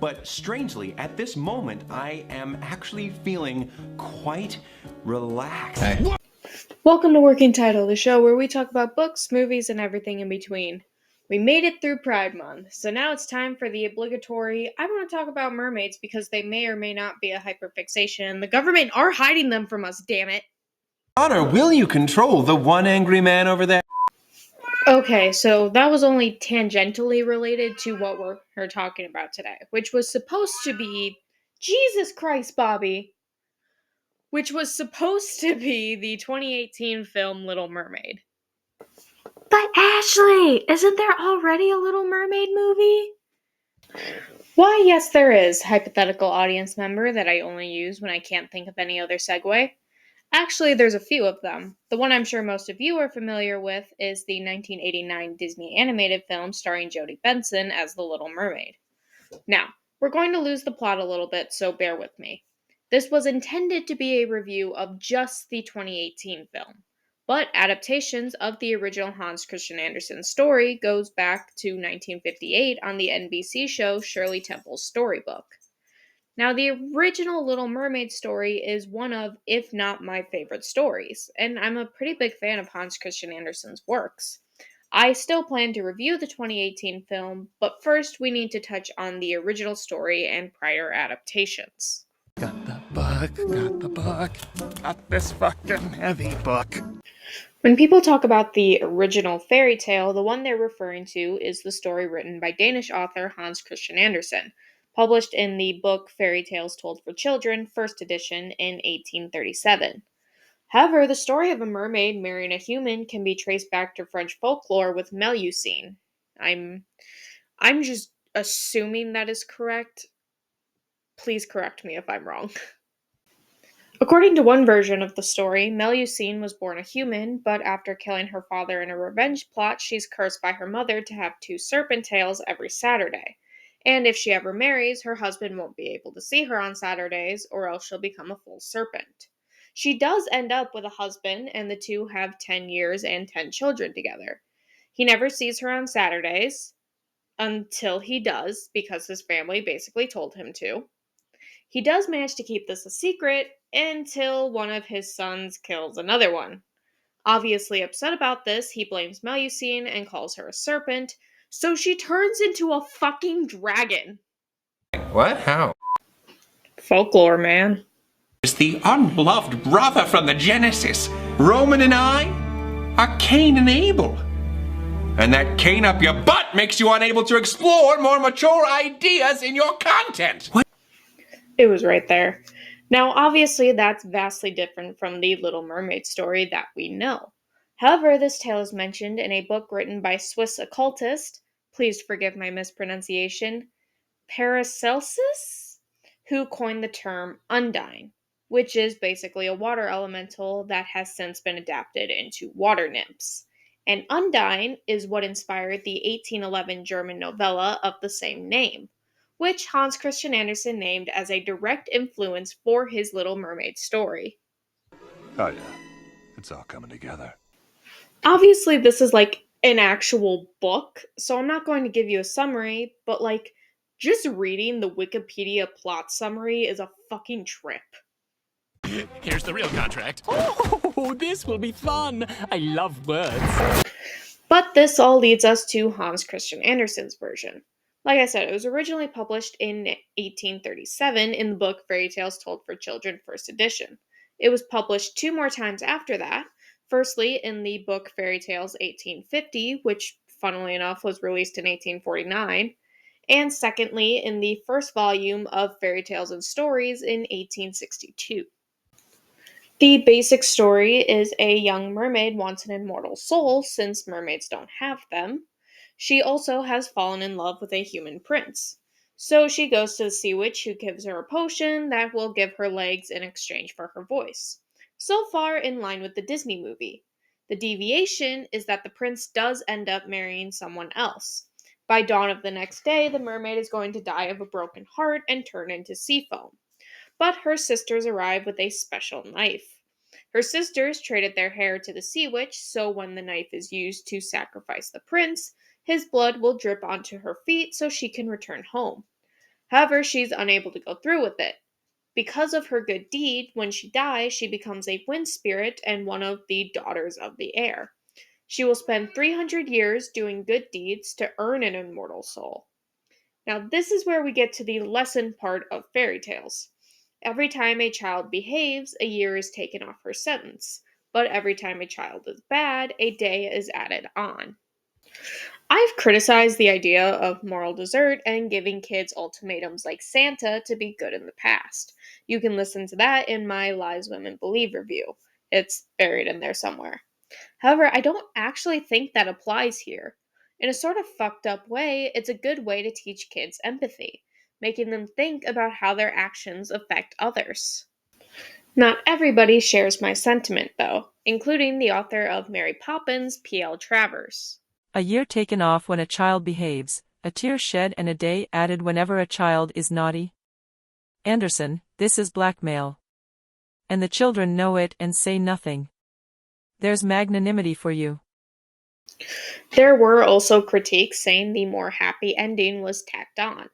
But strangely, at this moment, I am actually feeling quite relaxed. Hey. Welcome to Working Title, the show where we talk about books, movies, and everything in between. We made it through Pride Month, so now it's time for the obligatory, I want to talk about mermaids because they may or may not be a hyperfixation. The government are hiding them from us, damn it. Honor, will you control the one angry man over there? Okay, so that was only tangentially related to what we're talking about today, which was supposed to be, Jesus Christ, Bobby, which was supposed to be the 2018 film Little Mermaid. But Ashley, isn't there already a Little Mermaid movie? Why, yes, there is, hypothetical audience member that I only use when I can't think of any other segue. Actually, there's a few of them. The one I'm sure most of you are familiar with is the 1989 Disney animated film starring Jodie Benson as the Little Mermaid. Now, we're going to lose the plot a little bit, so bear with me. This was intended to be a review of just the 2018 film, but adaptations of the original Hans Christian Andersen story goes back to 1958 on the NBC show Shirley Temple's Storybook. Now, the original Little Mermaid story is one of, if not my favorite stories, and I'm a pretty big fan of Hans Christian Andersen's works. I still plan to review the 2018 film, but first we need to touch on the original story and prior adaptations. Got the book, got this fucking heavy book. When people talk about the original fairy tale, the one they're referring to is the story written by Danish author Hans Christian Andersen, published in the book Fairy Tales Told for Children, first edition, in 1837. However, the story of a mermaid marrying a human can be traced back to French folklore with Melusine. I'm just assuming that is correct. Please correct me if I'm wrong. According to one version of the story, Melusine was born a human, but after killing her father in a revenge plot, she's cursed by her mother to have 2 serpent tails every Saturday. And if she ever marries, her husband won't be able to see her on Saturdays, or else she'll become a full serpent. She does end up with a husband, and the two have 10 years and 10 children together. He never sees her on Saturdays, until he does, because his family basically told him to. He does manage to keep this a secret until one of his sons kills another one. Obviously upset about this, he blames Melusine and calls her a serpent, so she turns into a fucking dragon. What? How? Folklore, man. Is the unloved brother from the Genesis, Roman and I, are Cain and Abel. And that Cain up your butt makes you unable to explore more mature ideas in your content. What? It was right there. Now, obviously, that's vastly different from the Little Mermaid story that we know. However, this tale is mentioned in a book written by Swiss occultist, please forgive my mispronunciation, Paracelsus, who coined the term undine, which is basically a water elemental that has since been adapted into water nymphs. And Undine is what inspired the 1811 German novella of the same name, which Hans Christian Andersen named as a direct influence for his Little Mermaid story. Oh yeah, it's all coming together. Obviously, this is like an actual book, so I'm not going to give you a summary, but like, just reading the Wikipedia plot summary is a fucking trip. Here's the real contract. Oh, this will be fun. I love words. But this all leads us to Hans Christian Andersen's version. Like I said, it was originally published in 1837 in the book Fairy Tales Told for Children, first edition. It was published 2 more times after that, firstly in the book Fairy Tales 1850, which, funnily enough, was released in 1849, and secondly in the first volume of Fairy Tales and Stories in 1862. The basic story is a young mermaid wants an immortal soul since mermaids don't have them. She also has fallen in love with a human prince. So she goes to the sea witch who gives her a potion that will give her legs in exchange for her voice. So far in line with the Disney movie. The deviation is that the prince does end up marrying someone else. By dawn of the next day, the mermaid is going to die of a broken heart and turn into sea foam. But her sisters arrive with a special knife. Her sisters traded their hair to the sea witch, so when the knife is used to sacrifice the prince, his blood will drip onto her feet so she can return home. However, she's unable to go through with it. Because of her good deed, when she dies, she becomes a wind spirit and one of the daughters of the air. She will spend 300 years doing good deeds to earn an immortal soul. Now, this is where we get to the lesson part of fairy tales. Every time a child behaves, a year is taken off her sentence, but every time a child is bad, a day is added on. I've criticized the idea of moral desert and giving kids ultimatums like Santa to be good in the past. You can listen to that in my Lies Women Believe review. It's buried in there somewhere. However, I don't actually think that applies here. In a sort of fucked up way, it's a good way to teach kids empathy, making them think about how their actions affect others. Not everybody shares my sentiment, though, including the author of Mary Poppins, P.L. Travers. A year taken off when a child behaves, a tear shed and a day added whenever a child is naughty. Anderson, this is blackmail. And the children know it and say nothing. There's magnanimity for you. There were also critiques saying the more happy ending was tacked on,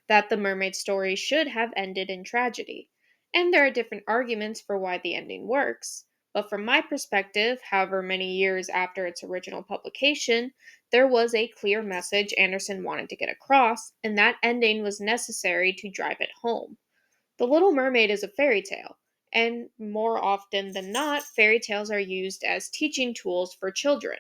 that the mermaid story should have ended in tragedy. And there are different arguments for why the ending works, but from my perspective, however many years after its original publication, there was a clear message Anderson wanted to get across, and that ending was necessary to drive it home. The Little Mermaid is a fairy tale, and more often than not, fairy tales are used as teaching tools for children,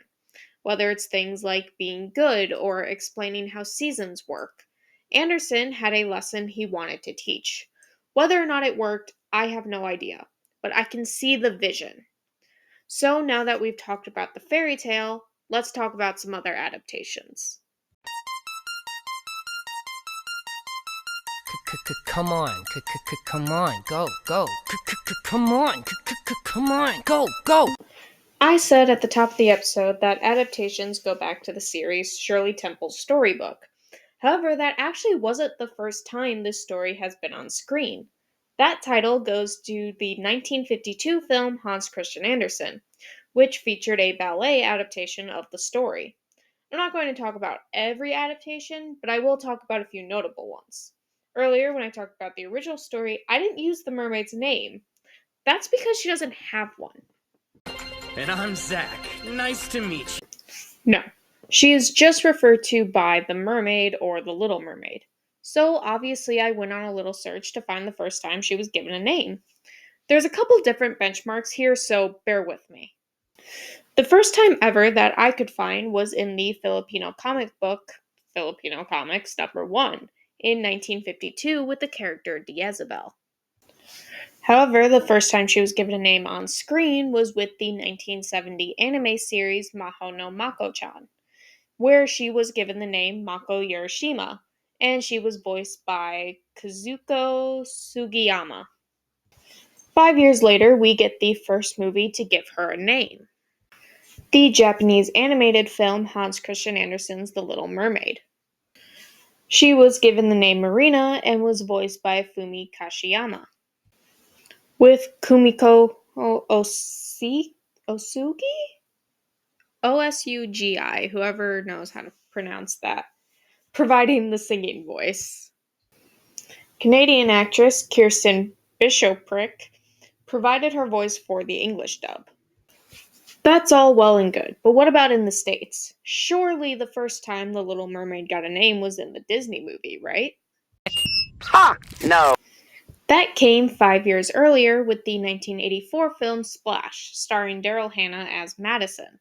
whether it's things like being good or explaining how seasons work. Anderson had a lesson he wanted to teach. Whether or not it worked, I have no idea, but I can see the vision. So now that we've talked about the fairy tale, let's talk about some other adaptations. Come on, come on, go. Come on, come on, go. I said at the top of the episode that adaptations go back to the series Shirley Temple's storybook. However, that actually wasn't the first time this story has been on screen. That title goes to the 1952 film Hans Christian Andersen, which featured a ballet adaptation of the story. I'm not going to talk about every adaptation, but I will talk about a few notable ones. Earlier, when I talked about the original story, I didn't use the mermaid's name. That's because she doesn't have one. And I'm Zach. Nice to meet you. No, she is just referred to by the mermaid or the Little Mermaid. So obviously I went on a little search to find the first time she was given a name. There's a couple different benchmarks here, so bear with me. The first time ever that I could find was in the Filipino comic book, Filipino Comics #1, in 1952 with the character Diezabel. However, the first time she was given a name on screen was with the 1970 anime series Maho no Mako-chan, where she was given the name Mako Urashima, and she was voiced by Kazuko Sugiyama. 5 years later, we get the first movie to give her a name. The Japanese animated film Hans Christian Andersen's The Little Mermaid. She was given the name Marina and was voiced by Fumi Kashiyama. With Kumiko Osugi? Osugi, whoever knows how to pronounce that, providing the singing voice. Canadian actress Kirsten Bishoprick provided her voice for the English dub. That's all well and good, but what about in the States? Surely the first time The Little Mermaid got a name was in the Disney movie, right? Ha! No. That came 5 years earlier with the 1984 film Splash, starring Daryl Hannah as Madison.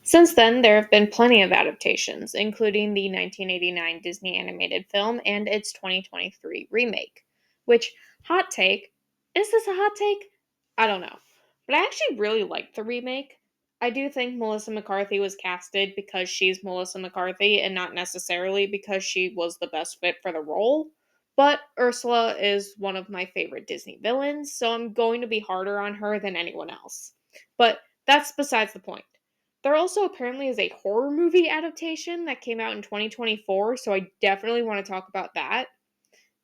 Since then, there have been plenty of adaptations, including the 1989 Disney animated film and its 2023 remake. Which, hot take, is this a hot take? I don't know. But I actually really liked the remake. I do think Melissa McCarthy was casted because she's Melissa McCarthy and not necessarily because she was the best fit for the role. But Ursula is one of my favorite Disney villains, so I'm going to be harder on her than anyone else. But that's besides the point. There also apparently is a horror movie adaptation that came out in 2024, so I definitely want to talk about that.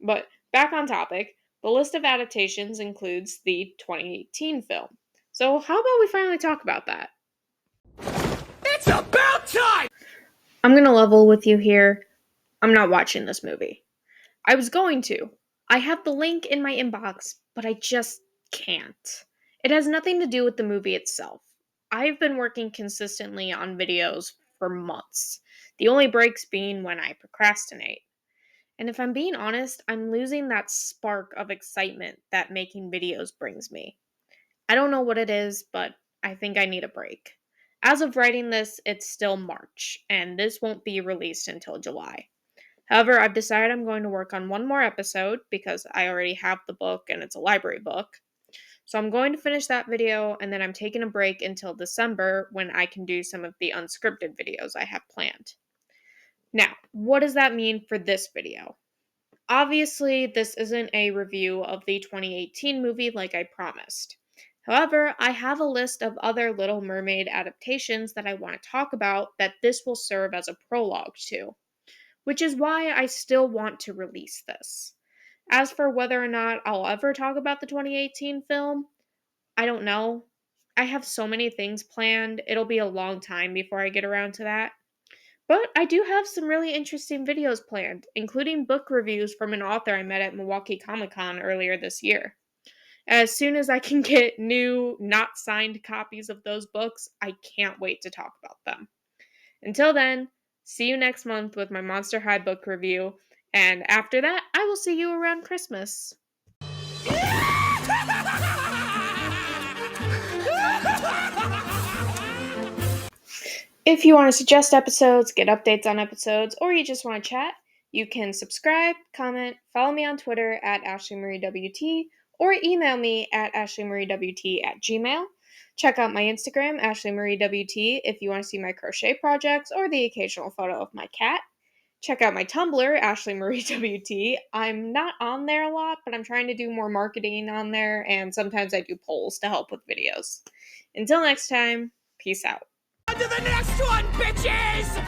But back on topic, the list of adaptations includes the 2018 film. So how about we finally talk about that? It's about time! I'm going to level with you here. I'm not watching this movie. I was going to. I have the link in my inbox, but I just can't. It has nothing to do with the movie itself. I've been working consistently on videos for months, the only breaks being when I procrastinate. And if I'm being honest, I'm losing that spark of excitement that making videos brings me. I don't know what it is, but I think I need a break. As of writing this, it's still March, and this won't be released until July. However, I've decided I'm going to work on one more episode because I already have the book and it's a library book. So I'm going to finish that video and then I'm taking a break until December when I can do some of the unscripted videos I have planned. Now, what does that mean for this video? Obviously, this isn't a review of the 2018 movie like I promised. However, I have a list of other Little Mermaid adaptations that I want to talk about that this will serve as a prologue to, which is why I still want to release this. As for whether or not I'll ever talk about the 2018 film, I don't know. I have so many things planned, it'll be a long time before I get around to that. But I do have some really interesting videos planned, including book reviews from an author I met at Milwaukee Comic Con earlier this year. As soon as I can get new, not signed copies of those books, I can't wait to talk about them. Until then, see you next month with my Monster High book review, and after that, I will see you around Christmas. If you want to suggest episodes, get updates on episodes, or you just want to chat, you can subscribe, comment, follow me on Twitter at ashleymariewt, or email me at ashleymariewt@gmail. Check out my Instagram, ashleymariewt, if you want to see my crochet projects or the occasional photo of my cat. Check out my Tumblr, ashleymariewt. I'm not on there a lot, but I'm trying to do more marketing on there, and sometimes I do polls to help with videos. Until next time, peace out. On to the next one, bitches!